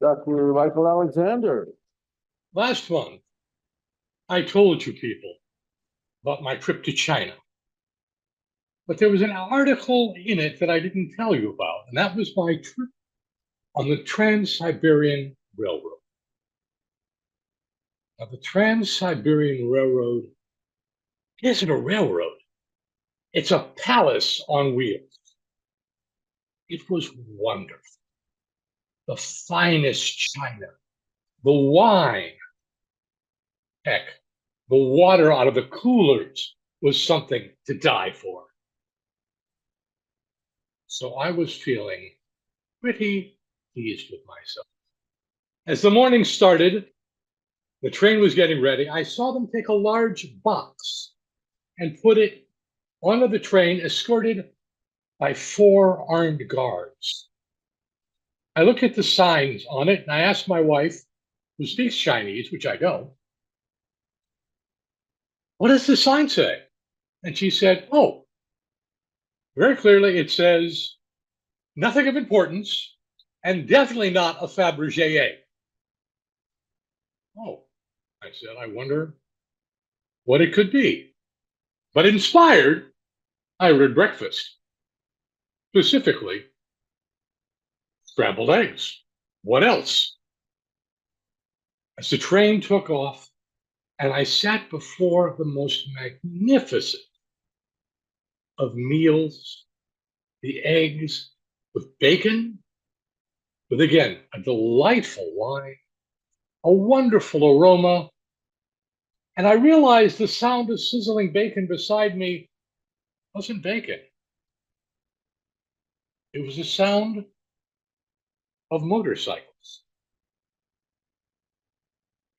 Dr. Michael Alexander. Last month, I told you people about my trip to China. But there was an article in it that I didn't tell you about, and that was my trip on the Trans-Siberian Railroad. Now, the Trans-Siberian Railroad isn't a railroad. It's a palace on wheels. It was wonderful. The finest china, the wine, heck, the water out of the coolers was something to die for. So I was feeling pretty pleased with myself. As the morning started, the train was getting ready. I saw them take a large box and put it onto the train, escorted by 4 armed guards. I looked at the signs on it and I asked my wife, who speaks Chinese, which I don't, what does the sign say? And she said, oh, very clearly it says nothing of importance and definitely not a Fabergé. Oh, I said, I wonder what it could be. But inspired, I ordered breakfast, specifically scrambled eggs. What else? As the train took off and I sat before the most magnificent of meals, the eggs with bacon, with again, a delightful wine, a wonderful aroma, and I realized the sound of sizzling bacon beside me wasn't bacon. It was the sound of motorcycles.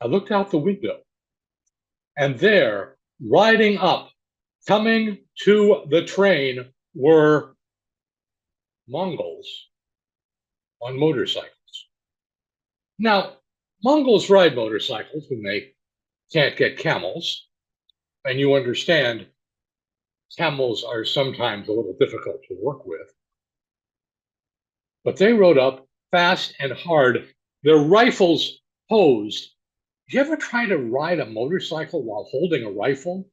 I looked out the window, and there, riding up, coming to the train, were Mongols on motorcycles. Now, Mongols ride motorcycles when they can't get camels, and you understand camels are sometimes a little difficult to work with. But they rode up fast and hard, their rifles posed. Did you ever try to ride a motorcycle while holding a rifle?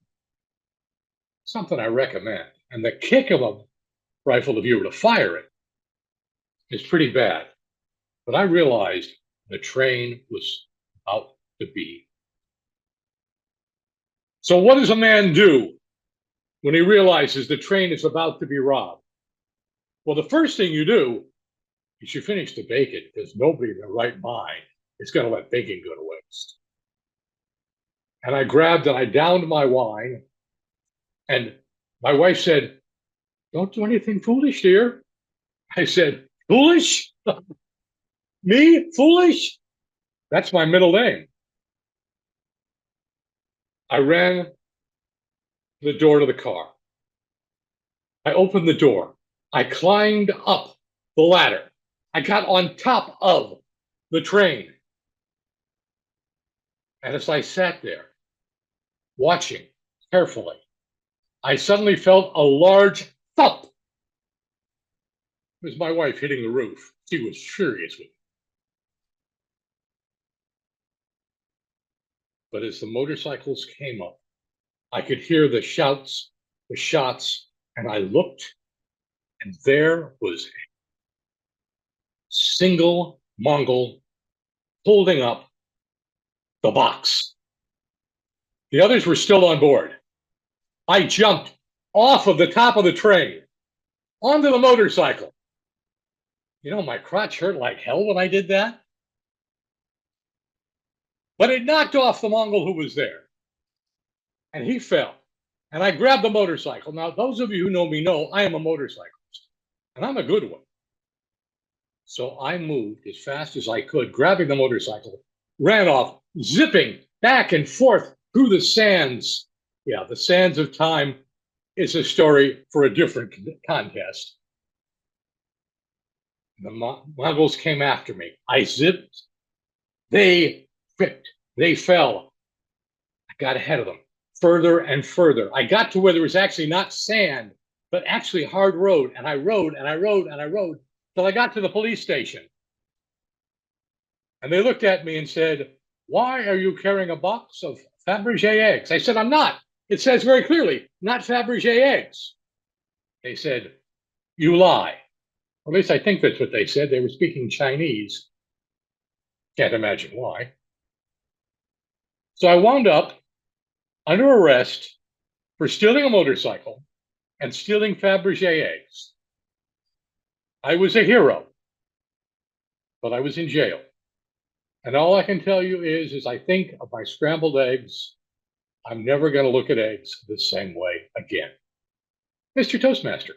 Something I recommend. And the kick of a rifle, if you were to fire it, is pretty bad. But I realized the train was about to be. So what does a man do when he realizes the train is about to be robbed? Well, the first thing you do is you finish the bacon, because nobody in their right mind is going to let bacon go to waste. And I grabbed and I downed my wine, and my wife said, don't do anything foolish, dear. I said, foolish? Me? Foolish? That's my middle name. I ran the door to the car. I opened the door. I climbed up the ladder. I got on top of the train. And as I sat there, watching carefully, I suddenly felt a large thump. It was my wife hitting the roof. She was furious with me. But as the motorcycles came up, I could hear the shouts, the shots, and I looked, and there was a single Mongol holding up the box. The others were still on board. I jumped off of the top of the train onto the motorcycle. You know, my crotch hurt like hell when I did that. But it knocked off the Mongol who was there. And he fell. And I grabbed the motorcycle. Now, those of you who know me know I am a motorcyclist. And I'm a good one. So I moved as fast as I could, grabbing the motorcycle, ran off, zipping back and forth through the sands. Yeah, the sands of time is a story for a different contest. The Mongols came after me. I zipped. They tripped. They fell. I got ahead of them further and further. I got to where there was actually not sand, but actually hard road. And I rode and I rode and I rode till I got to the police station. And they looked at me and said, "Why are you carrying a box of Fabergé eggs?" I said, "I'm not. It says very clearly, not Fabergé eggs." They said, "You lie." Or at least I think that's what they said. They were speaking Chinese. Can't imagine why. So I wound up under arrest for stealing a motorcycle and stealing Fabergé eggs. I was a hero, but I was in jail. And all I can tell you is I think of my scrambled eggs. I'm never going to look at eggs the same way again. Mr. Toastmaster.